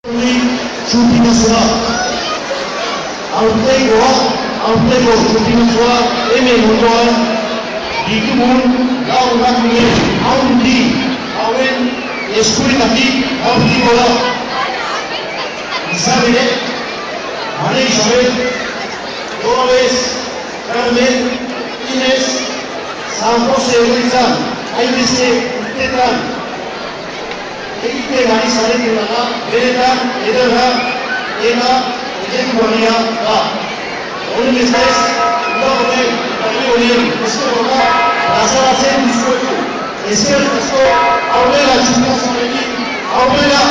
Txupinazua. Aurteko txupinazua hemen ondoan ditugun lau emakume haundi hauen eskuetatik aurkiko da. Isabel, María Isabel, Dolores, Carmen, Inés, San Jose Egoitzan, hainbeste urtetan egiten ari zaretena da, beretan ederra, ena, ereduania da. Horren ez da ez, udabone, herri horien eskerroka, plazaratzen dizuetu. Eskerrik asko, aurrera txupinazarekin, aurrera